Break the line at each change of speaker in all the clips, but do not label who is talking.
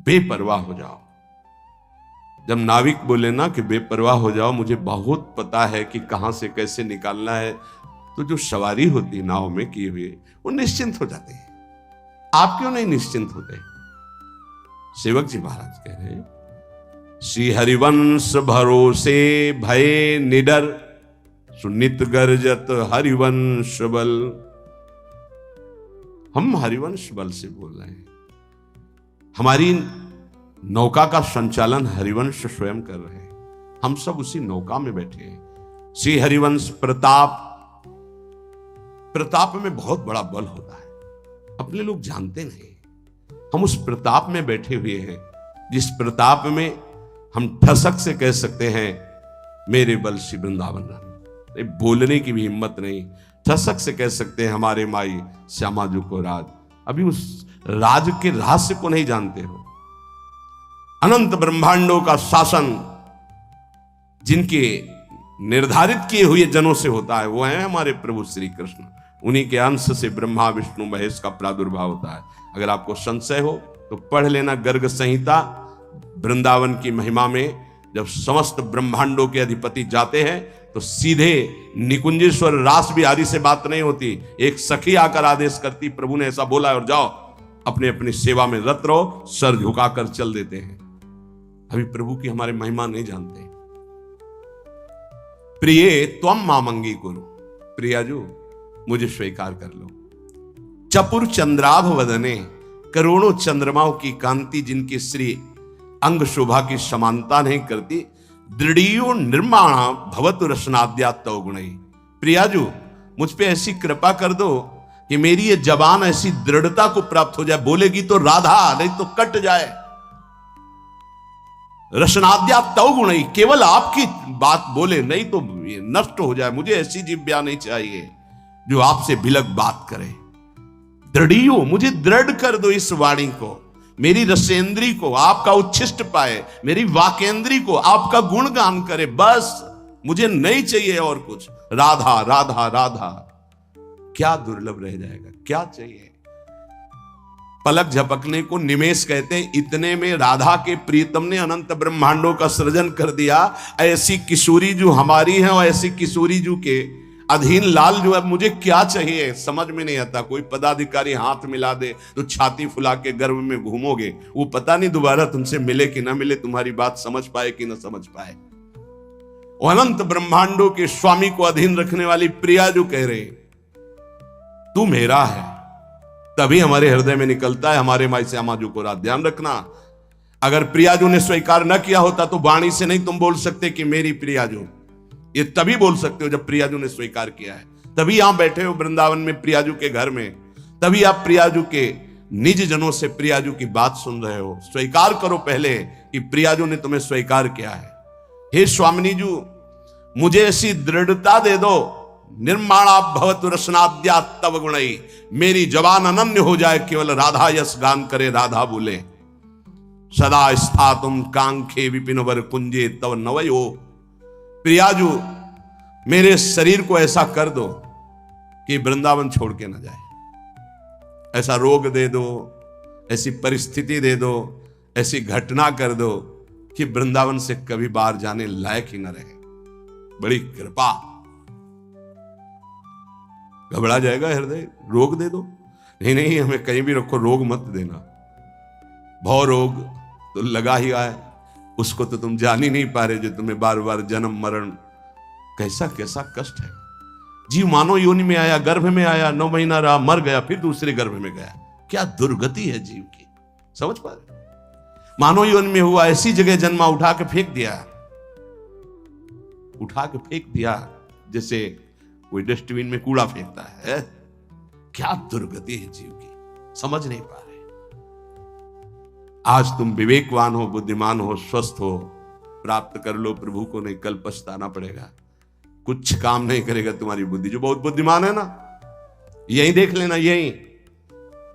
बेपरवाह हो जाओ। जब नाविक बोले ना कि बेपरवाह हो जाओ, मुझे बहुत पता है कि कहां से कैसे निकालना है, तो जो सवारी होती नाव में किए हुए वो निश्चिंत हो जाते हैं। आप क्यों नहीं निश्चिंत होते? सेवक जी महाराज कह रहे हैं, श्री हरिवंश भरोसे भय निडर, सुनित गर्जत हरिवंश बल। हम हरिवंश बल से बोल रहे हैं। हमारी नौका का संचालन हरिवंश स्वयं कर रहे हैं। हम सब उसी नौका में बैठे हैं। श्री हरिवंश प्रताप, प्रताप में बहुत बड़ा बल होता है, अपने लोग जानते नहीं। हम उस प्रताप में बैठे हुए हैं, जिस प्रताप में हम ठसक से कह सकते हैं मेरे बल श्री वृंदावन रानी। बोलने की भी हिम्मत नहीं, ठसक से कह सकते हैं हमारे माई श्यामा जी को राज। अभी उस राज के रहस्य को नहीं जानते हो। अनंत ब्रह्मांडों का शासन जिनके निर्धारित किए हुए जनों से होता है, वो है हमारे प्रभु श्री कृष्ण। उन्हीं के अंश से ब्रह्मा विष्णु महेश का प्रादुर्भाव होता है। अगर आपको संशय हो तो पढ़ लेना गर्ग संहिता। वृंदावन की महिमा में जब समस्त ब्रह्मांडों के अधिपति जाते हैं तो सीधे निकुंजेश्वर रास बिहारी से बात नहीं होती। एक सखी आकर आदेश करती, प्रभु ने ऐसा बोला और जाओ अपने अपनी सेवा में रत रहो, सर झुकाकर चल देते हैं। अभी प्रभु की हमारे महिमा नहीं जानते। प्रिय त्वम मामंगी कुरु, प्रियाजू मुझे स्वीकार कर लो। चपुर चंद्राभ वदने, करोड़ों चंद्रमाओं की कांति जिनकी श्री अंग शोभा की समानता नहीं करती। दृढ़ियो निर्माण भवतु रसनाद्या तव गुणई। प्रियाजू मुझ पे ऐसी कृपा कर दो कि मेरी ये जबान ऐसी दृढ़ता को प्राप्त हो जाए, बोलेगी तो राधा नहीं तो कट जाए। रसनाद्या तव गुणई, केवल आपकी बात बोले नहीं तो नष्ट हो जाए। मुझे ऐसी जिह्वा नहीं चाहिए जो आपसे बिलक बात करे। दृढ़ियो, मुझे दृढ़ कर दो इस वाणी को, मेरी रसेंद्री को आपका उच्छिष्ट पाए, मेरी वाकेंद्री को आपका गुणगान करे। बस मुझे नहीं चाहिए और कुछ। राधा राधा राधा, क्या दुर्लभ रह जाएगा, क्या चाहिए। पलक झपकने को निमेष कहते हैं। इतने में राधा के प्रीतम ने अनंत ब्रह्मांडों का सृजन कर दिया। ऐसी किशोरी जो हमारी है और ऐसी किशोरी जो के अधीन लाल जो है, मुझे क्या चाहिए समझ में नहीं आता। कोई पदाधिकारी हाथ मिला दे तो छाती फुला के गर्भ में घूमोगे, वो पता नहीं दोबारा तुमसे मिले कि ना मिले, तुम्हारी बात समझ पाए कि ना समझ पाए। अनंत ब्रह्मांडों के स्वामी को अधीन रखने वाली प्रिया जो कह रहे तू मेरा है, तभी हमारे हृदय में निकलता है हमारे माई श्यामा जी को रात। ध्यान रखना, अगर प्रियाजू ने स्वीकार न किया होता तो वाणी से नहीं तुम बोल सकते कि मेरी प्रियाजू। ये तभी बोल सकते हो जब प्रियाजू ने स्वीकार किया है। तभी यहां बैठे हो वृंदावन में प्रियाजू के घर में, तभी आप प्रियाजू के निज जनों से प्रियाजू की बात सुन रहे हो। स्वीकार करो पहले कि प्रियाजू ने तुम्हें स्वीकार किया है। हे स्वामिनी जू, मुझे ऐसी दृढ़ता दे दो, निर्माणा भवतु रसनाद्या तव गुणई, मेरी जबान अनन्य हो जाए, केवल राधा यश गान करे, राधा बोले। सदा स्थातुम कांखे विपिन वर कुंजे तव नवयो। प्रियाजू मेरे शरीर को ऐसा कर दो कि वृंदावन छोड़ के ना जाए। ऐसा रोग दे दो, ऐसी परिस्थिति दे दो, ऐसी घटना कर दो कि वृंदावन से कभी बाहर जाने लायक ही न रहे। बड़ी कृपा। घबरा जाएगा हृदय, रोग दे दो। नहीं नहीं, हमें कहीं भी रखो, रोग मत देना। भव रोग तो लगा ही आए, उसको तो तुम जान ही नहीं पा रहे, जो तुम्हें बार बार जन्म मरण, कैसा कैसा कष्ट है। जीव मानो योनि में आया, गर्भ में आया, 9 महीना रहा, मर गया, फिर दूसरे गर्भ में गया। क्या दुर्गति है जीव की, समझ पा रहे? मानो योनि में हुआ, ऐसी जगह जन्मा, उठा के फेंक दिया, उठा के फेंक दिया जैसे कोई डस्टबिन में कूड़ा फेंकता है। क्या दुर्गति है जीव की, समझ नहीं पा रहे। आज तुम विवेकवान हो, बुद्धिमान हो, स्वस्थ हो, प्राप्त कर लो प्रभु को, नहीं कल पछताना पड़ेगा। कुछ काम नहीं करेगा तुम्हारी बुद्धि। जो बहुत बुद्धिमान है ना, यही देख लेना, यही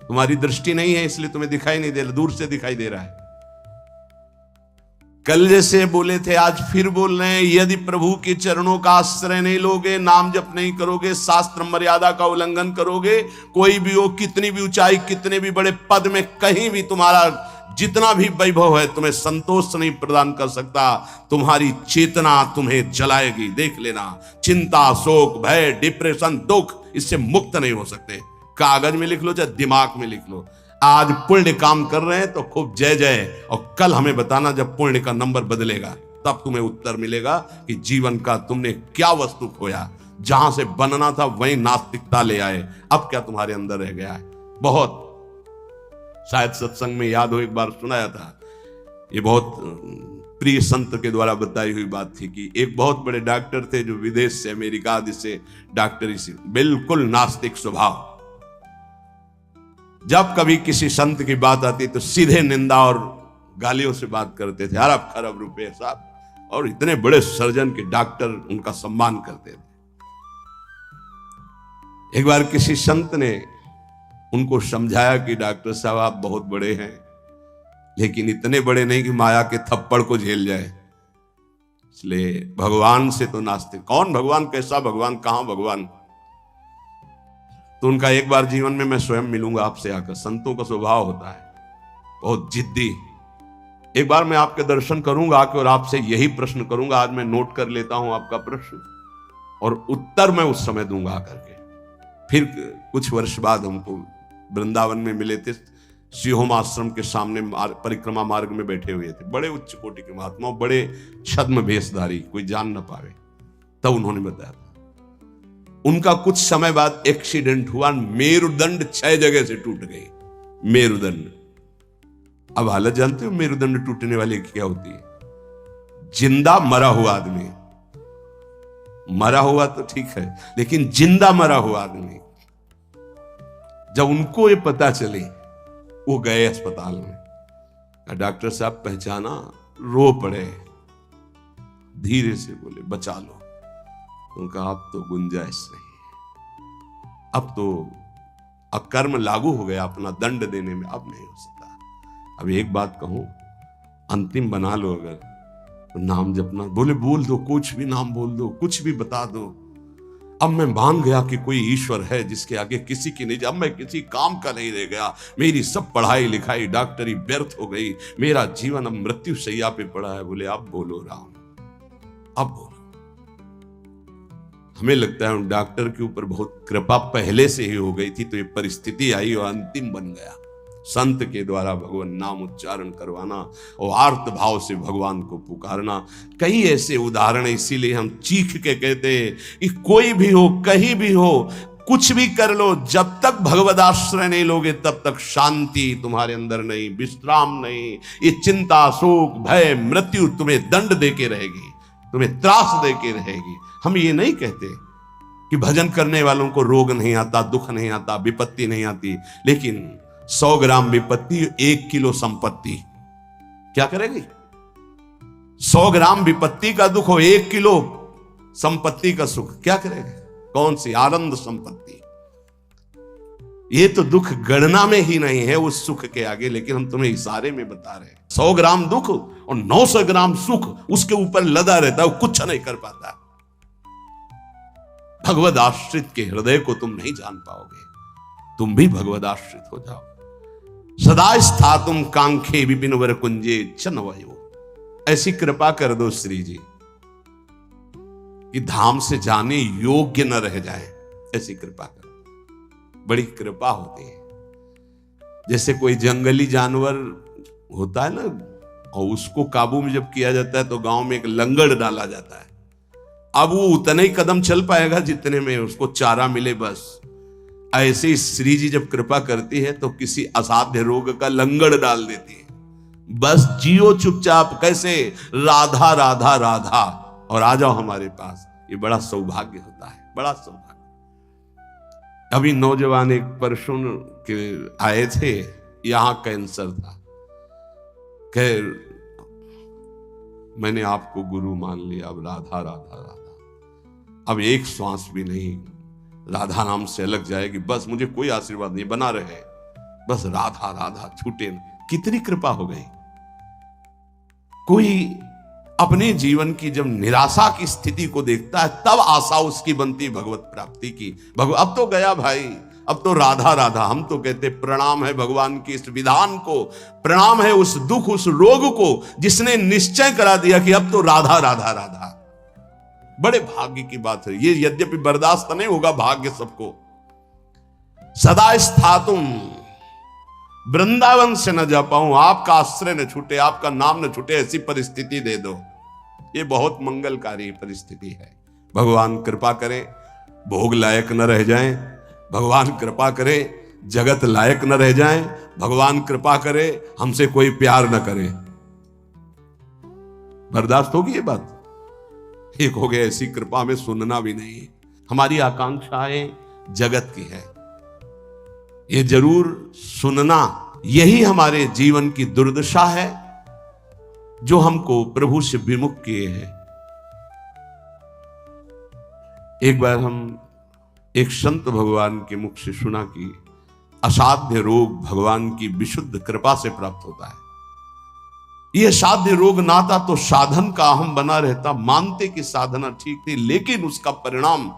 तुम्हारी दृष्टि नहीं है इसलिए तुम्हें दिखाई नहीं दे रहा, दूर से दिखाई दे रहा है। कल जैसे बोले थे आज फिर बोल रहे हैं, यदि प्रभु के चरणों का आश्रय नहीं लोगे, नाम जप नहीं करोगे, शास्त्र मर्यादा का उल्लंघन करोगे, कोई भी हो, कितनी भी ऊंचाई, कितने भी बड़े पद में कहीं भी तुम्हारा जितना भी वैभव है तुम्हें संतोष नहीं प्रदान कर सकता। तुम्हारी चेतना तुम्हें जलाएगी, देख लेना। चिंता, शोक, भय, डिप्रेशन, दुख, इससे मुक्त नहीं हो सकते। कागज में लिख लो चाहे दिमाग में लिख लो। आज पुण्य काम कर रहे हैं तो खूब जय जय, और कल हमें बताना जब पुण्य का नंबर बदलेगा, तब तुम्हें उत्तर मिलेगा कि जीवन का तुमने क्या वस्तु खोया। जहां से बनना था वहीं नास्तिकता ले आए, अब क्या तुम्हारे अंदर रह गया है। बहुत शायद सत्संग में याद हो, एक बार सुनाया था, ये बहुत प्रिय संत के द्वारा बताई हुई बात थी कि एक बहुत बड़े डॉक्टर थे जो विदेश से, अमेरिका आदि से डॉक्टरी से, बिल्कुल नास्तिक स्वभाव। जब कभी किसी संत की बात आती तो सीधे निंदा और गालियों से बात करते थे। अरब खरब रुपए साहब, और इतने बड़े सर्जन के डॉक्टर उनका सम्मान करते थे। एक बार किसी संत ने उनको समझाया कि डॉक्टर साहब आप बहुत बड़े हैं, लेकिन इतने बड़े नहीं कि माया के थप्पड़ को झेल जाए, इसलिए भगवान से तो नास्तिक। कौन भगवान, कैसा भगवान, कहां भगवान। तो उनका एक बार जीवन में मैं स्वयं मिलूंगा आपसे आकर। संतों का स्वभाव होता है बहुत जिद्दी। एक बार मैं आपके दर्शन करूंगा आके और आपसे यही प्रश्न करूंगा। आज मैं नोट कर लेता हूं आपका प्रश्न और उत्तर मैं उस समय दूंगा आकर के। फिर कुछ वर्ष बाद हमको वृंदावन में मिले थे, सिंहोम आश्रम के सामने परिक्रमा मार्ग में बैठे हुए थे, बड़े उच्च कोटि के महात्मा, बड़े छद्म भेषधारी, कोई जान न पावे। तब उन्होंने बताया उनका कुछ समय बाद एक्सीडेंट हुआ, मेरुदंड 6 जगह से टूट गई। मेरुदंड, अब हालत जानते हो मेरुदंड टूटने वाले की क्या होती है। जिंदा मरा हुआ आदमी, मरा हुआ तो ठीक है, लेकिन जिंदा मरा हुआ आदमी, जब उनको ये पता चले वो गए अस्पताल में। डॉक्टर साहब पहचाना, रो पड़े, धीरे से बोले बचा लो। उनका अब तो गुंजाइश नहीं है, अब तो अकर्म लागू हो गया, अपना दंड देने में अब नहीं हो सकता। अब एक बात कहूं, अंतिम बना लो अगर तो नाम जपना। बोले बोल दो, कुछ भी नाम बोल दो, कुछ भी बता दो। अब मैं मान गया कि कोई ईश्वर है जिसके आगे किसी की नहीं। अब मैं किसी काम का नहीं रह गया, मेरी सब पढ़ाई लिखाई डॉक्टरी व्यर्थ हो गई, मेरा जीवन अब मृत्यु शैया पे पड़ा है। बोले अब बोलो राम, अब बोलो। हमें लगता है उन डॉक्टर के ऊपर बहुत कृपा पहले से ही हो गई थी, तो ये परिस्थिति आई और अंतिम बन गया। संत के द्वारा भगवान नाम उच्चारण करवाना और आर्त भाव से भगवान को पुकारना, कई ऐसे उदाहरण। इसीलिए हम चीख के कहते हैं कि कोई भी हो, कहीं भी हो, कुछ भी कर लो, जब तक भगवद आश्रय नहीं लोगे तब तक शांति तुम्हारे अंदर नहीं, विश्राम नहीं। ये चिंता, शोक, भय, मृत्यु तुम्हें दंड देके रहेगी, तुम्हें त्रास देके रहेगी। हम ये नहीं कहते कि भजन करने वालों को रोग नहीं आता, दुख नहीं आता, विपत्ति नहीं आती, लेकिन 100 ग्राम विपत्ति 1 किलो संपत्ति क्या करेगी। 100 ग्राम विपत्ति का दुख हो, 1 किलो संपत्ति का सुख क्या करेगा। कौन सी आनंद संपत्ति। ये तो दुख गणना में ही नहीं है उस सुख के आगे, लेकिन हम तुम्हें इशारे में बता रहे हैं। 100 ग्राम दुख और 900 ग्राम सुख उसके ऊपर लदा रहता है, वो कुछ नहीं कर पाता। भगवद आश्रित के हृदय को तुम नहीं जान पाओगे। तुम भी भगवद आश्रित हो जाओ। सदा स्थातुम कांखे विपिन वर कुंजे चनवयो। ऐसी कृपा कर दो श्री जी कि धाम से जाने योग्य न रह जाए, ऐसी कृपा करो। बड़ी कृपा होती है। जैसे कोई जंगली जानवर होता है ना, और उसको काबू में जब किया जाता है तो गांव में एक लंगड़ डाला जाता है। अब वो उतने ही कदम चल पाएगा जितने में उसको चारा मिले, बस। ऐसे ही श्री जी जब कृपा करती है तो किसी असाध्य रोग का लंगड़ डाल देती है। बस जियो चुपचाप, कैसे, राधा राधा राधा, और आ जाओ हमारे पास। ये बड़ा सौभाग्य होता है, बड़ा सौभाग्य। अभी नौजवान एक परसों के आए थे, यहां कैंसर था। खैर मैंने आपको गुरु मान लिया, अब राधा राधा राधा, अब एक श्वास भी नहीं राधा नाम से अलग जाएगी। बस मुझे कोई आशीर्वाद नहीं, बना रहे, बस राधा राधा, छूटे। कितनी कृपा हो गई। कोई अपने जीवन की जब निराशा की स्थिति को देखता है तब आशा उसकी बनती भगवत प्राप्ति की। अब तो गया भाई, अब तो राधा राधा। हम तो कहते प्रणाम है भगवान की इस विधान को, प्रणाम है उस दुख उस रोग को जिसने निश्चय करा दिया कि अब तो राधा राधा राधा। बड़े भाग्य की बात है ये, यद्यपि बर्दाश्त नहीं होगा भाग्य सबको। सदा स्थातुम, वृंदावन से न जा पाऊं, आपका आश्रय न छूटे, आपका नाम न छूटे, ऐसी परिस्थिति दे दो। ये बहुत मंगलकारी परिस्थिति है। भगवान कृपा करे भोग लायक न रह जाएं, भगवान कृपा करे जगत लायक न रह जाएं, भगवान कृपा करे हमसे कोई प्यार न करे। बर्दाश्त होगी ये बात? एक हो गया ऐसी कृपा में सुनना भी नहीं। हमारी आकांक्षाएं जगत की है, ये जरूर सुनना। यही हमारे जीवन की दुर्दशा है जो हमको प्रभु से विमुख किए हैं। एक बार हम एक संत भगवान के मुख से सुना कि असाध्य रोग भगवान की विशुद्ध कृपा से प्राप्त होता है। यह साध्य रोग नाता तो साधन का अहम बना रहता, मानते कि साधना ठीक थी, लेकिन उसका परिणाम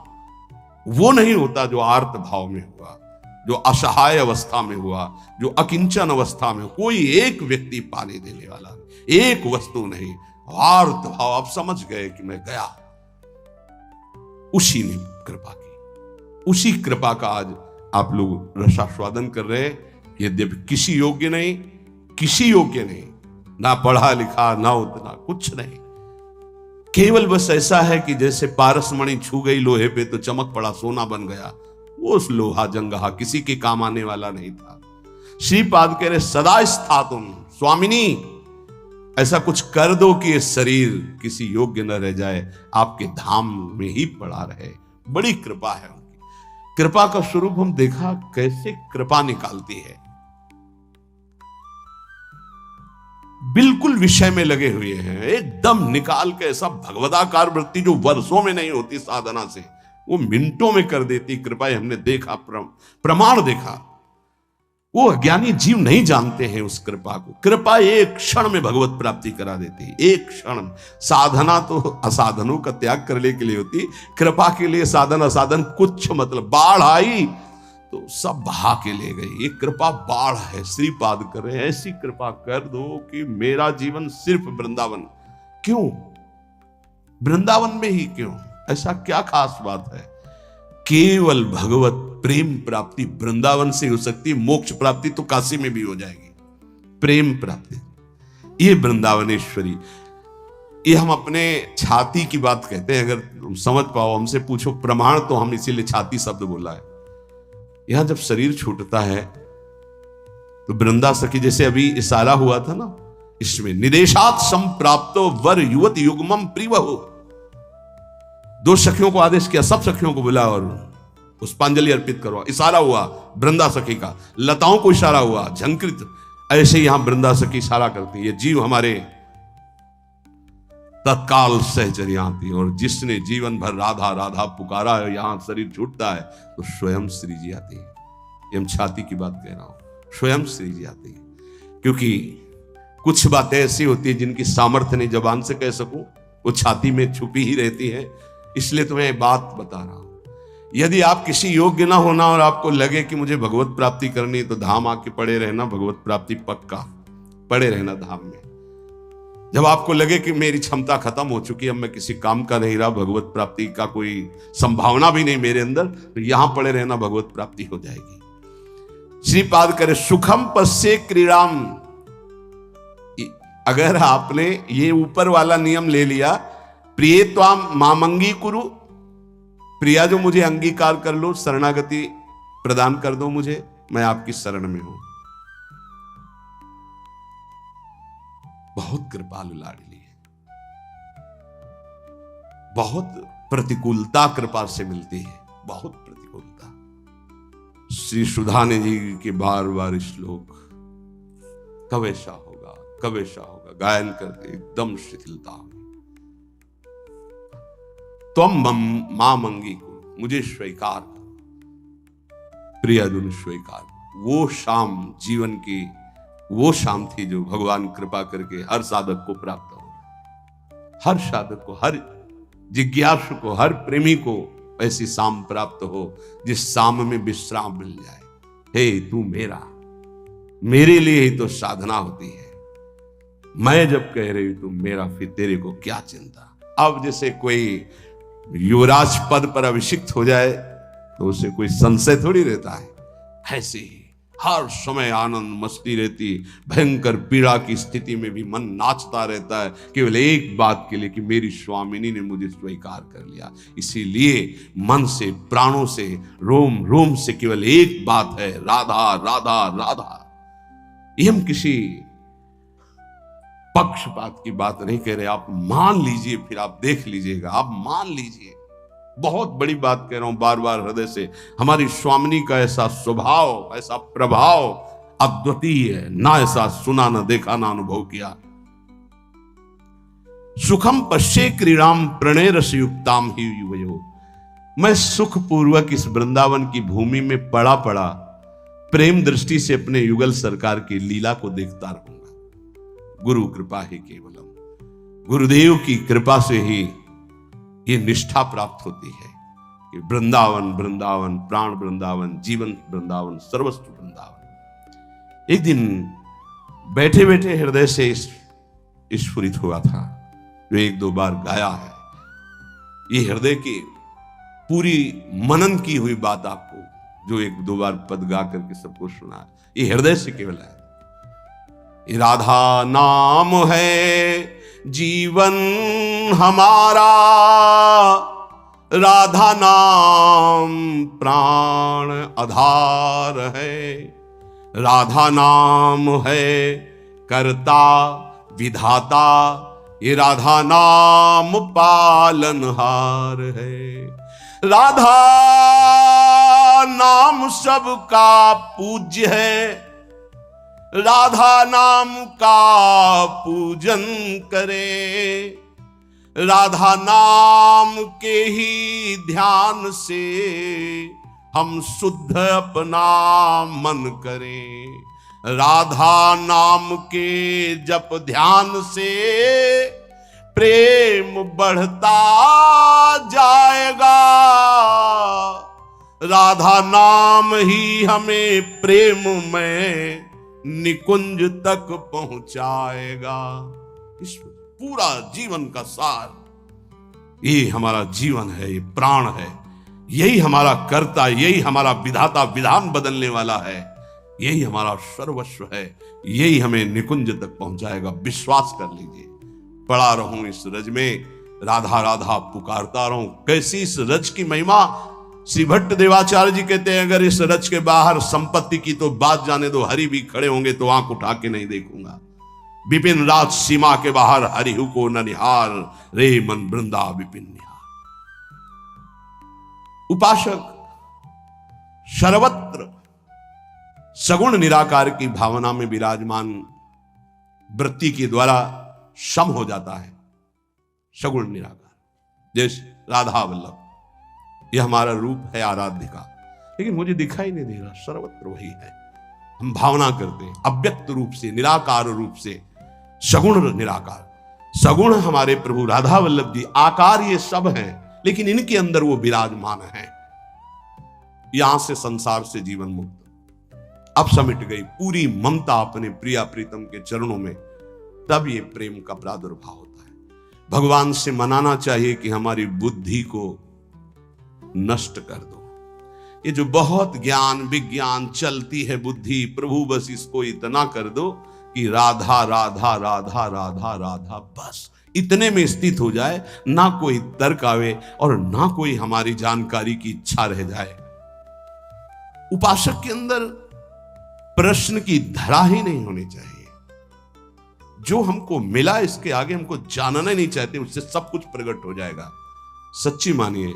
वो नहीं होता जो आर्त भाव में हुआ, जो असहाय अवस्था में हुआ, जो अकिंचन अवस्था में। कोई एक व्यक्ति पाने देने वाला, एक वस्तु नहीं, आर्त भाव। आप समझ गए कि मैं गया, उसी ने कृपा की, उसी कृपा का आज आप लोग रसास्वादन कर रहे हैं। यद्यपि किसी योग्य नहीं, किसी योग्य नहीं, ना पढ़ा लिखा ना उतना कुछ नहीं, केवल बस ऐसा है कि जैसे पारसमणि छू गई लोहे पे तो चमक पड़ा, सोना बन गया। वो उस लोहा जंगहा किसी के काम आने वाला नहीं था। श्रीपाद कह रहे सदा स्थातुम, स्वामिनी ऐसा कुछ कर दो कि ये शरीर किसी योग्य न रह जाए, आपके धाम में ही पड़ा रहे। बड़ी कृपा है उनकी। कृपा का स्वरूप हम देखा कैसे कृपा निकालती है। बिल्कुल विषय में लगे हुए हैं, एकदम निकाल के ऐसा भगवदाकार वृत्ति जो वर्षों में नहीं होती साधना से, वो मिनटों में कर देती कृपा। हमने देखा, प्रमाण देखा। वो अज्ञानी जीव नहीं जानते हैं उस कृपा को। कृपा एक क्षण में भगवत प्राप्ति करा देती है, एक क्षण। साधना तो असाधनों का त्याग करने के लिए होती, कृपा के लिए साधन असाधन कुछ मतलब। बाढ़ आई तो सब बहा के ले गई, ये कृपा बाढ़ है। श्रीपाद कर रहे हैं ऐसी कृपा कर दो कि मेरा जीवन सिर्फ वृंदावन। क्यों वृंदावन में ही? क्यों? ऐसा क्या खास बात है? केवल भगवत प्रेम प्राप्ति वृंदावन से हो सकती है। मोक्ष प्राप्ति तो काशी में भी हो जाएगी। प्रेम प्राप्ति ये वृंदावनेश्वरी। ये हम अपने छाती की बात कहते हैं। अगर तुम समझ पाओ, हमसे पूछो प्रमाण, तो हम इसीलिए छाती शब्द बोला है। यहां जब शरीर छूटता है तो वृंदा सखी, जैसे अभी इशारा हुआ था ना, इसमें निदेशात संप्राप्तो वर युवत युग्मम प्रिवहु। दो सखियों को आदेश किया, सब सखियों को बुला और पुष्पांजलि अर्पित करो। इशारा हुआ वृंदा सखी का, लताओं को इशारा हुआ, झंकृत। ऐसे यहां वृंदा सखी इशारा करती है। ये जीव हमारे तत्काल सहचर्या आती है। और जिसने जीवन भर राधा राधा पुकारा है, यहां शरीर छूटता है तो स्वयं श्री जी आती है। ये हम छाती की बात कह रहा हूं, स्वयं श्री जी आती है। क्योंकि कुछ बातें ऐसी होती है जिनकी सामर्थ्य नहीं जबान से कह सकूं, वो छाती में छुपी ही रहती है। इसलिए तुम्हें बात बता रहा हूं। यदि आप किसी योग्य ना होना और आपको लगे कि मुझे भगवत प्राप्ति करनी है, तो धाम आके पड़े रहना, भगवत प्राप्ति पक्का। पड़े रहना धाम में। जब आपको लगे कि मेरी क्षमता खत्म हो चुकी है, अब मैं किसी काम का नहीं रहा, भगवत प्राप्ति का कोई संभावना भी नहीं मेरे अंदर, तो यहां पड़े रहना, भगवत प्राप्ति हो जाएगी। श्रीपाद करे सुखम पश्ये क्रीड़ाम। अगर आपने ये ऊपर वाला नियम ले लिया, प्रिय त्वाम मामंगी कुरु, प्रिया जो मुझे अंगीकार कर लो, शरणागति प्रदान कर दो मुझे, मैं आपकी शरण में हूं। बहुत कृपालु लाडली है। बहुत प्रतिकूलता कृपा से मिलती है, बहुत प्रतिकूलता। श्री सुधाने जी के बार बार श्लोक, कब ऐसा होगा, कब ऐसा होगा, गायन करते एकदम शिथिलता। तुम मां मंगी को मुझे स्वीकार करो, प्रिय अर्जुन स्वीकार। वो शाम जीवन की वो शाम थी जो भगवान कृपा करके हर साधक को प्राप्त हो। हर साधक को, हर जिज्ञासु को, हर प्रेमी को ऐसी शाम प्राप्त हो जिस शाम में विश्राम मिल जाए। हे तू मेरा, मेरे लिए ही तो साधना होती है। मैं जब कह रही हूं तू मेरा, फिर तेरे को क्या चिंता। अब जैसे कोई युवराज पद पर अभिषिक्त हो जाए तो उसे कोई संशय थोड़ी रहता है। ऐसे ही हर समय आनंद मस्ती रहती, भयंकर पीड़ा की स्थिति में भी मन नाचता रहता है, केवल एक बात के लिए कि मेरी स्वामिनी ने मुझे स्वीकार कर लिया। इसीलिए मन से, प्राणों से, रोम रोम से केवल एक बात है, राधा राधा राधा। ये हम किसी पक्षपात की बात नहीं कह रहे, आप मान लीजिए, फिर आप देख लीजिएगा, आप मान लीजिए। बहुत बड़ी बात कह रहा हूं बार बार हृदय से। हमारी स्वामिनी का ऐसा स्वभाव, ऐसा प्रभाव अद्वितीय है, ना ऐसा सुना, ना देखा, ना अनुभव किया। सुखम पश्ये क्रीड़ाम प्रणय रस युक्ताम ही युवयो। मैं सुख पूर्वक इस वृंदावन की भूमि में पड़ा पड़ा प्रेम दृष्टि से अपने युगल सरकार की लीला को देखता रहूंगा। गुरु कृपा ही केवलम, गुरुदेव की कृपा से ही ये निष्ठा प्राप्त होती है कि वृंदावन वृंदावन, प्राण वृंदावन, जीवन वृंदावन, सर्वस्व वृंदावन। एक दिन बैठे बैठे हृदय से स्फुरित हुआ था, जो एक दो बार गाया है। ये हृदय की पूरी मनन की हुई बात आपको जो एक दो बार पद गा करके सबको सुना है, ये हृदय से केवल है। राधा नाम है जीवन हमारा, राधा नाम प्राण आधार है, राधा नाम है कर्ता विधाता, ये राधा नाम पालनहार है। राधा नाम सबका पूज्य है, राधा नाम का पूजन करे, राधा नाम के ही ध्यान से हम शुद्ध अपना मन करें। राधा नाम के जप ध्यान से प्रेम बढ़ता जाएगा, राधा नाम ही हमें प्रेम में निकुंज तक पहुंचाएगा। इस पूरा जीवन का सार ये हमारा जीवन है, ये प्राण है, यही हमारा कर्ता, यही हमारा विधाता, विधान बदलने वाला है, यही हमारा सर्वस्व है, यही हमें निकुंज तक पहुंचाएगा। विश्वास कर लीजिए। पड़ा रहूं इस रज में, राधा राधा पुकारता रहूं। कैसी इस रज की महिमा। श्री भट्ट देवाचार्य जी कहते हैं, अगर इस रच के बाहर संपत्ति की तो बात जाने दो, हरि भी खड़े होंगे तो आंख उठा के नहीं देखूंगा। विपिन राज सीमा के बाहर हरिहु को न निहार, रे मन वृंदा विपिन निहार। उपासक सर्वत्र सगुण निराकार की भावना में विराजमान वृत्ति के द्वारा सम हो जाता है। सगुण निराकार जैसे राधा वल्लभ, यह हमारा रूप है आराध्य का, लेकिन मुझे दिखाई नहीं दे रहा, सर्वत्र वही है। हम भावना करते हैं अव्यक्त रूप से, निराकार रूप से, सगुण निराकार। सगुण हमारे प्रभु राधा वल्लभ जी, आकार ये सब हैं, लेकिन इनके अंदर वो विराजमान है। यहां से संसार से जीवन मुक्त, अब समिट गई पूरी ममता अपने प्रिया प्रीतम के चरणों में, तब ये प्रेम का प्रादुर्भाव होता है। भगवान से मनाना चाहिए कि हमारी बुद्धि को नष्ट कर दो। ये जो बहुत ज्ञान विज्ञान चलती है बुद्धि, प्रभु बस इसको इतना कर दो कि राधा राधा राधा राधा राधा, बस इतने में स्थित हो जाए, ना कोई तर्क आवे और ना कोई हमारी जानकारी की इच्छा रह जाए। उपासक के अंदर प्रश्न की धरा ही नहीं होनी चाहिए। जो हमको मिला इसके आगे हमको जानना नहीं चाहते, उससे सब कुछ प्रकट हो जाएगा। सच्ची मानिए,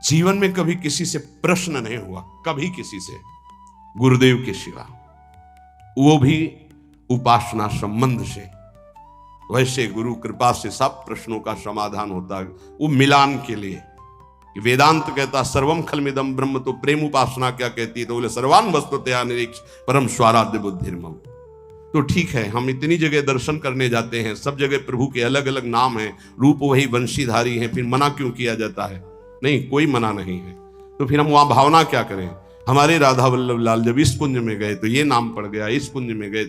जीवन में कभी किसी से प्रश्न नहीं हुआ, कभी किसी से, गुरुदेव के सिवा, वो भी उपासना संबंध से। वैसे गुरु कृपा से सब प्रश्नों का समाधान होता है, वो मिलान के लिए। वेदांत कहता सर्वम खलमिदम ब्रह्म, तो प्रेम उपासना क्या कहती है? तो बोले सर्वान वस्तुतया निरीक्ष परम स्वाराध्य बुद्धिर्मम। तो ठीक है, हम इतनी जगह दर्शन करने जाते हैं, सब जगह प्रभु के अलग अलग नाम हैं, रूप वही वंशीधारी हैं, फिर मना क्यों किया जाता है? नहीं, कोई मना नहीं है। तो फिर हम वहां भावना क्या करें? हमारे राधा वल्लभ लाल जब इस कुंज में गए तो ये नाम पड़ गया, इस कुंज में गए।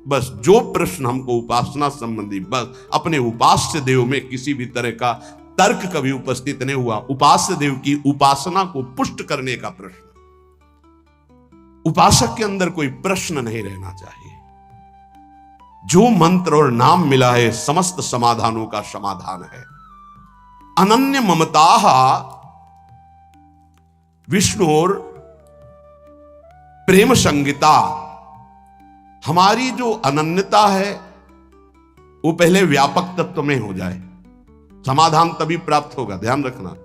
बस जो प्रश्न हमको उपासना संबंधी, बस अपने उपास्य देव में किसी भी तरह का तर्क कभी उपस्थित नहीं हुआ। उपास्य देव की उपासना को पुष्ट करने का प्रश्न, उपासक के अंदर कोई प्रश्न नहीं रहना चाहिए। जो मंत्र और नाम मिला है समस्त समाधानों का समाधान है। अनन्य ममता विष्णुर प्रेम संगीता। हमारी जो अनन्यता है वो पहले व्यापक तत्व में हो जाए, समाधान तभी प्राप्त होगा। ध्यान रखना,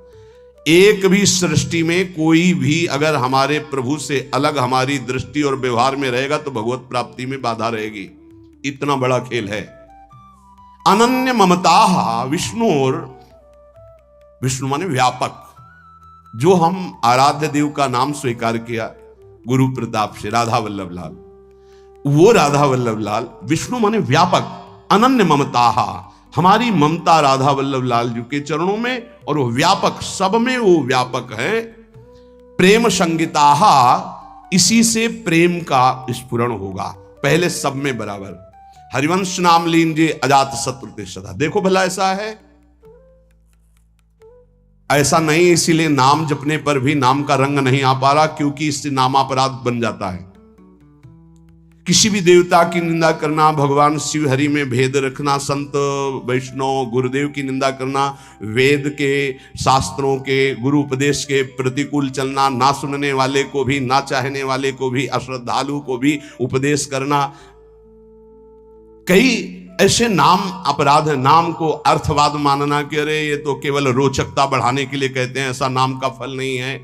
एक भी सृष्टि में कोई भी अगर हमारे प्रभु से अलग हमारी दृष्टि और व्यवहार में रहेगा तो भगवत प्राप्ति में बाधा रहेगी। इतना बड़ा खेल है। अनन्य ममता विष्णुर, विष्णु माने व्यापक। जो हम आराध्य देव का नाम स्वीकार किया गुरु प्रताप से, राधा वल्लभ लाल, वो राधा वल्लभ लाल विष्णु माने व्यापक। अनन्य ममता, हमारी ममता राधा वल्लभ लाल जी के चरणों में, और वो व्यापक, सब में वो व्यापक है। प्रेम संगीता, इसी से प्रेम का स्फुरण होगा। पहले सब में बराबर। हरिवंश नाम लीजिए अजात शत्रु ते सदा। देखो भला ऐसा है? ऐसा नहीं, इसीलिए नाम जपने पर भी नाम का रंग नहीं आ पा रहा, क्योंकि इससे नामापराध बन जाता है। किसी भी देवता की निंदा करना, भगवान शिव हरि में भेद रखना, संत वैष्णव गुरुदेव की निंदा करना, वेद के शास्त्रों के गुरु उपदेश के प्रतिकूल चलना, ना सुनने वाले को भी, ना चाहने वाले को भी, अश्रद्धालु को भी उपदेश करना, कई ऐसे नाम अपराध है। नाम को अर्थवाद मानना कि अरे ये तो केवल रोचकता बढ़ाने के लिए कहते हैं, ऐसा नाम का फल नहीं है।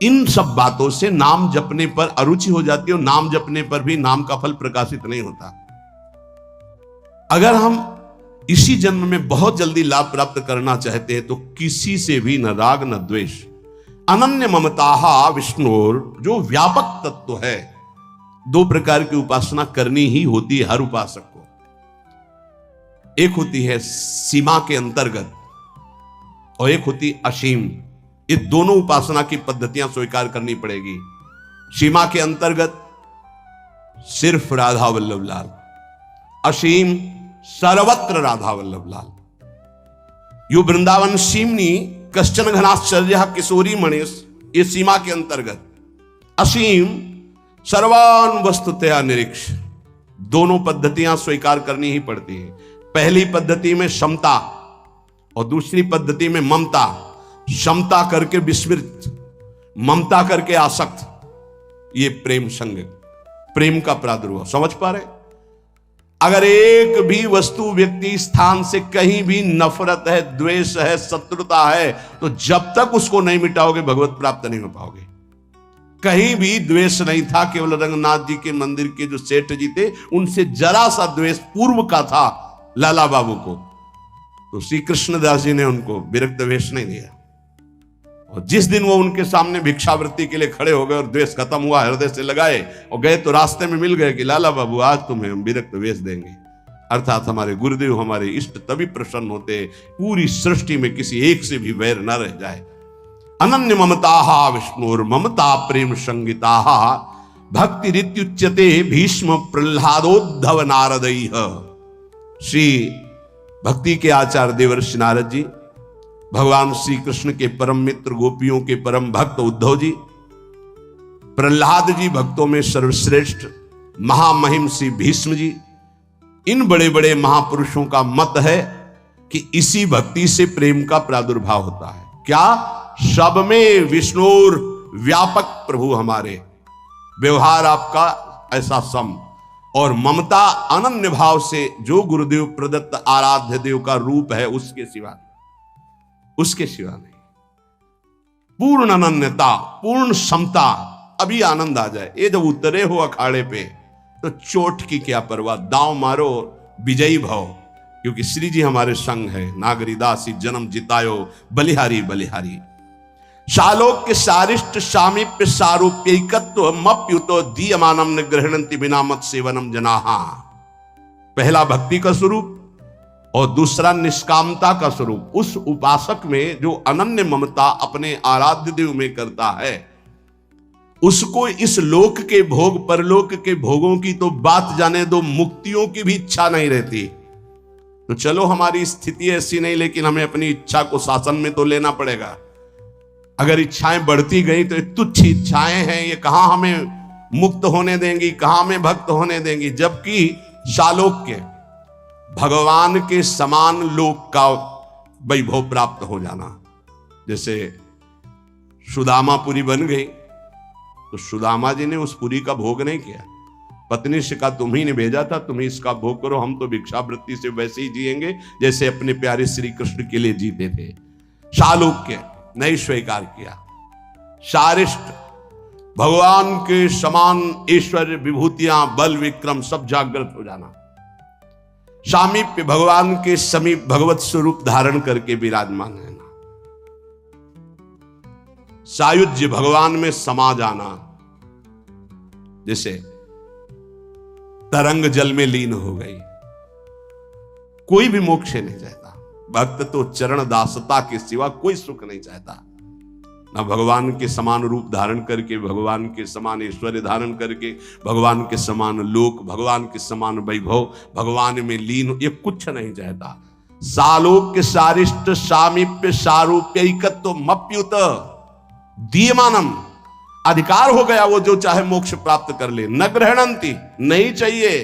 इन सब बातों से नाम जपने पर अरुचि हो जाती है, और नाम जपने पर भी नाम का फल प्रकाशित नहीं होता। अगर हम इसी जन्म में बहुत जल्दी लाभ प्राप्त करना चाहते हैं तो किसी से भी न राग न द्वेष। अनन्य ममता विष्णुर, जो व्यापक तत्व है। दो प्रकार की उपासना करनी ही होती है हर उपासक को। एक होती है सीमा के अंतर्गत और एक होती असीम। ये दोनों उपासना की पद्धतियां स्वीकार करनी पड़ेगी। सीमा के अंतर्गत सिर्फ राधा वल्लभ लाल, असीम सर्वत्र राधा वल्लभ लाल। यो वृंदावन सीमनी कश्चन घनाश्चर्य किशोरी मणेश, ये सीमा के अंतर्गत। असीम सर्वान वस्तुतया निरीक्ष। दोनों पद्धतियां स्वीकार करनी ही पड़ती है। पहली पद्धति में समता और दूसरी पद्धति में ममता। समता करके विस्मृत, ममता करके आसक्त, ये प्रेम संग, प्रेम का प्रादुर्भाव। समझ पा रहे? अगर एक भी वस्तु व्यक्ति स्थान से कहीं भी नफरत है, द्वेष है, शत्रुता है, तो जब तक उसको नहीं मिटाओगे भगवत प्राप्त नहीं हो पाओगे। कहीं भी द्वेष नहीं था। केवल रंगनाथ जी के मंदिर के जो सेठ जी थे उनसे जरा सा द्वेष पूर्व का था लाला बाबू को, तो श्री कृष्णदास जी ने उनको विरक्त वेश नहीं दिया। और जिस दिन वो उनके सामने भिक्षावृत्ति के लिए खड़े हो गए और द्वेष खत्म हुआ, हृदय से लगाए और गए, तो रास्ते में मिल गए कि लाला बाबू आज तुम्हें हम विरक्त वेश देंगे। अर्थात हमारे गुरुदेव, हमारे इष्ट तभी प्रसन्न होते पूरी सृष्टि में किसी एक से भी वैर न रह जाए। अनन्य ममता विष्णुर ममता प्रेम संगीता भक्ति रित्युच्यते भीष्म प्रह्लादोद्धव नारदैः। श्री भक्ति के आचार्य देवर्षि नारद जी, भगवान श्री कृष्ण के परम मित्र, गोपियों के परम भक्त उद्धव जी, प्रह्लाद जी भक्तों में सर्वश्रेष्ठ, महामहिम श्री भीष्म जी, इन बड़े बड़े महापुरुषों का मत है कि इसी भक्ति से प्रेम का प्रादुर्भाव होता है। क्या? सब में विष्णुर व्यापक प्रभु हमारे, व्यवहार आपका ऐसा सम, और ममता अनन्य भाव से जो गुरुदेव प्रदत्त आराध्य देव का रूप है उसके सिवा, उसके सिवा नहीं। पूर्ण अनन्यता, पूर्ण समता, अभी आनंद आ जाए। ये जब उतरे हो अखाड़े पे तो चोट की क्या परवाह, दांव मारो विजयी भव, क्योंकि श्री जी हमारे संग है। नागरिदासी जन्म जितायो बलिहारी बलिहारी। शालोक के सारिष्ट सामीप्य सारूप्यकत्व मप्युतो दीयमानम न गृह्णन्ति बिना मत सेवनम जनाहा। पहला भक्ति का स्वरूप, और दूसरा निष्कामता का स्वरूप। उस उपासक में जो अनन्य ममता अपने आराध्य देव में करता है, उसको इस लोक के भोग परलोक के भोगों की तो बात जाने दो, मुक्तियों की भी इच्छा नहीं रहती। तो चलो हमारी स्थिति ऐसी नहीं, लेकिन हमें अपनी इच्छा को शासन में तो लेना पड़ेगा। अगर इच्छाएं बढ़ती गई तो तुच्छ इच्छाएं हैं, ये कहां हमें मुक्त होने देंगी, कहां हमें भक्त होने देंगी। जबकि शालोक्य भगवान के समान लोक का वैभव प्राप्त हो जाना। जैसे सुदामापुरी बन गई तो सुदामा जी ने उस पुरी का भोग नहीं किया, पत्नी से कहा तुम ही ने भेजा था, तुम ही इसका भोग करो, हम तो भिक्षावृत्ति से वैसे ही जिएंगे जैसे अपने प्यारे श्री कृष्ण के लिए जीते थे। शालोक्य नहीं स्वीकार किया। शारिष्ठ भगवान के समान ऐश्वर्य विभूतियां बल विक्रम सब जागृत हो जाना। सामीप्य भगवान के समीप भगवत स्वरूप धारण करके विराजमान रहना। सायुज्य भगवान में समा जाना, जैसे तरंग जल में लीन हो गई। कोई भी मोक्ष नहीं चाहता, भक्त तो चरण दासता के सिवा कोई सुख नहीं चाहता। ना भगवान के समान रूप धारण करके, भगवान के समान ऐश्वर्य धारण करके, भगवान के समान लोक, भगवान के समान वैभव, भगवान में लीन, ये कुछ नहीं चाहता। सालोक्य सारिष्ट सामीप्य सारूप्यैकत्व मप्युत दीयमानम, अधिकार हो गया, वो जो चाहे मोक्ष प्राप्त कर ले। न ग्रहणंती, नहीं चाहिए।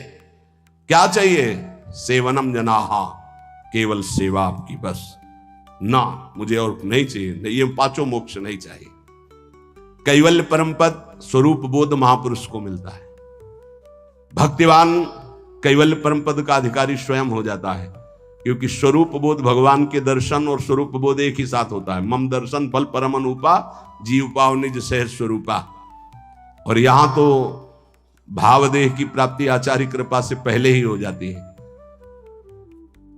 क्या चाहिए? सेवनम जनाहा, केवल सेवा आपकी बस, ना मुझे और नहीं चाहिए, नहीं, ये पांचों मोक्ष नहीं चाहिए। कैवल्य परम पद स्वरूप बोध महापुरुष को मिलता है। भक्तिवान कैवल्य परम पद का अधिकारी स्वयं हो जाता है, क्योंकि स्वरूप बोध भगवान के दर्शन और स्वरूप बोध एक ही साथ होता है। मम दर्शन फल परम अनुपा जीव पाव निज सहज स्वरूपा। और यहां तो भावदेह की प्राप्ति आचार्य कृपा से पहले ही हो जाती है।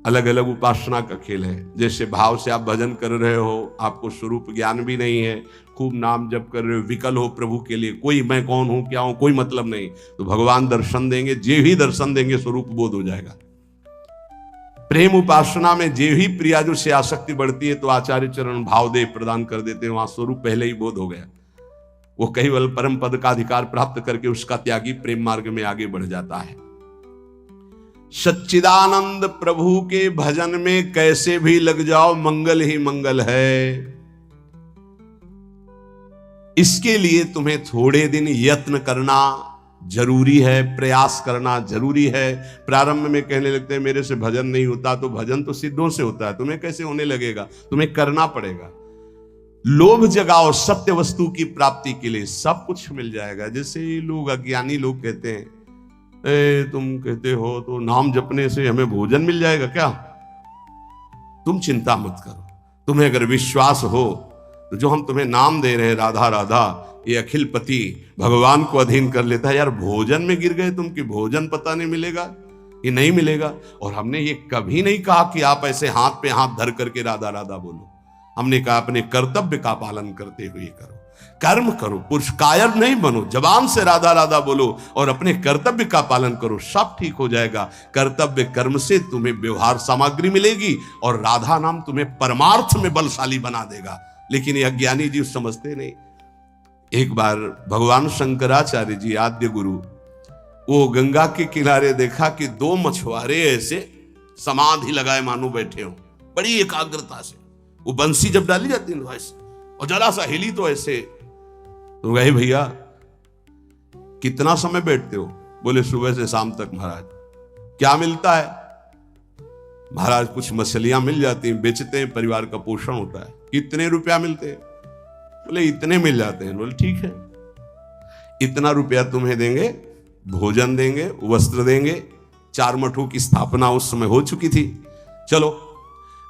अलग अलग उपासना का खेल है। जैसे भाव से आप भजन कर रहे हो, आपको स्वरूप ज्ञान भी नहीं है, खूब नाम जप कर रहे हो, विकल हो प्रभु के लिए, कोई मैं कौन हूं क्या हूं कोई मतलब नहीं, तो भगवान दर्शन देंगे, जे ही दर्शन देंगे स्वरूप बोध हो जाएगा। प्रेम उपासना में जे ही प्रियाजु से आसक्ति बढ़ती है तो आचार्य चरण भावदेह प्रदान कर देते हैं, वहां स्वरूप पहले ही बोध हो गया। वो केवल परम पद का अधिकार प्राप्त करके उसका त्यागी प्रेम मार्ग में आगे बढ़ जाता है। सच्चिदानंद प्रभु के भजन में कैसे भी लग जाओ, मंगल ही मंगल है। इसके लिए तुम्हें थोड़े दिन यत्न करना जरूरी है, प्रयास करना जरूरी है। प्रारंभ में कहने लगते हैं मेरे से भजन नहीं होता, तो भजन तो सिद्धों से होता है, तुम्हें कैसे होने लगेगा? तुम्हें करना पड़ेगा। लोभ जगाओ सत्य वस्तु की प्राप्ति के लिए, सब कुछ मिल जाएगा। जैसे लोग अज्ञानी लोग कहते हैं, तुम कहते हो तो नाम जपने से हमें भोजन मिल जाएगा क्या? तुम चिंता मत करो। तुम्हें अगर विश्वास हो तो जो हम तुम्हें नाम दे रहे हैं राधा राधा, ये अखिल पति भगवान को अधीन कर लेता है। यार भोजन में गिर गए तुम कि भोजन पता नहीं मिलेगा, ये नहीं मिलेगा। और हमने ये कभी नहीं कहा कि आप ऐसे हाथ पे हाथ धर करके राधा राधा बोलो। हमने कहा अपने कर्तव्य का पालन करते हुए करो, कर्म करो, पुरुष कायर नहीं बनो, जबान से राधा राधा बोलो और अपने कर्तव्य का पालन करो, सब ठीक हो जाएगा। कर्तव्य कर्म से तुम्हें व्यवहार सामग्री मिलेगी और राधा नाम तुम्हें परमार्थ में बलशाली बना देगा। लेकिन ये अज्ञानी जीव समझते नहीं। एक बार भगवान शंकराचार्य जी आद्य गुरु, वो गंगा के किनारे देखा कि दो मछुआरे ऐसे समाधि लगाए मानो बैठे हो, बड़ी एकाग्रता से। वो बंसी जब डाली जाती है ऐसे, और जरा सा हिली तो ऐसे। तो गए भैया कितना समय बैठते हो? बोले सुबह से शाम तक महाराज। क्या मिलता है? महाराज कुछ मछलियां मिल जाती हैं, बेचते हैं, परिवार का पोषण होता है। कितने रुपया मिलते हैं? बोले इतने मिल जाते हैं। बोले ठीक है, इतना रुपया तुम्हें देंगे, भोजन देंगे, वस्त्र देंगे। 4 मठों की स्थापना उस समय हो चुकी थी। चलो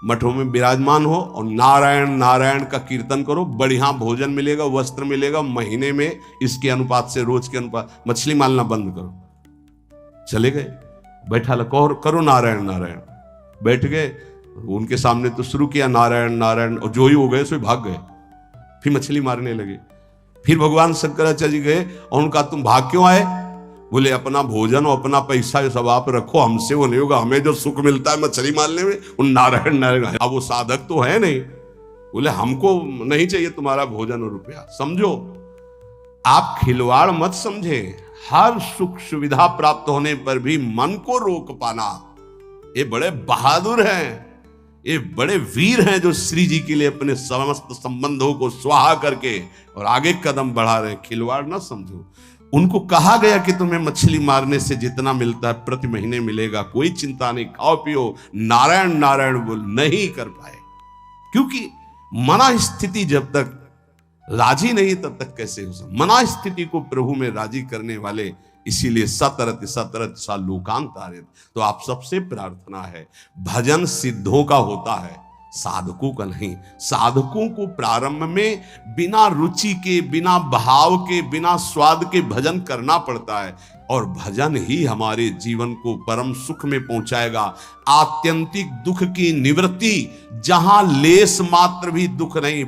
मठों में विराजमान हो और नारायण नारायण का कीर्तन करो, बढ़िया भोजन मिलेगा, वस्त्र मिलेगा। महीने में इसके अनुपात से, रोज के अनुपात, मछली मारना बंद करो। चले गए, बैठा लको करो नारायण नारायण। बैठ गए, उनके सामने तो शुरू किया नारायण नारायण, और जो ही हो गए सो भाग गए, फिर मछली मारने लगे। फिर भगवान शंकराचार्य जी गए और उनका तुम भाग क्यों आए? बोले अपना भोजन और अपना पैसा ये सब आप रखो, हमसे वो नहीं होगा, हमें जो सुख मिलता है मछली मारने में उन नारायण नारायण। अब वो साधक तो है नहीं, बोले हमको नहीं चाहिए तुम्हारा भोजन और रुपया। समझो, आप खिलवाड़ मत समझे। हर सुख सुविधा प्राप्त होने पर भी मन को रोक पाना, ये बड़े बहादुर हैं, ये बड़े वीर हैं जो श्री जी के लिए अपने समस्त संबंधों को स्वाहा करके और आगे कदम बढ़ा रहे हैं। खिलवाड़ ना समझो। उनको कहा गया कि तुम्हें मछली मारने से जितना मिलता है प्रति महीने मिलेगा, कोई चिंता नहीं, खाओ पियो, नारायण नारायण बोल। नहीं कर पाए, क्योंकि मना स्थिति जब तक राजी नहीं तब तक कैसे हो सकता। मना स्थिति को प्रभु में राजी करने वाले, इसीलिए सतरत सतरत सा लोकांतारित। तो आप सबसे प्रार्थना है, भजन सिद्धों का होता है, साधकों का नहीं। साधकों को प्रारंभ में बिना रुचि के, बिना भाव के, बिना स्वाद के भजन करना पड़ता है, और भजन ही हमारे जीवन को परम सुख में पहुंचाएगा। आत्यंतिक दुख की निवृत्ति, जहां लेस मात्र भी दुख नहीं।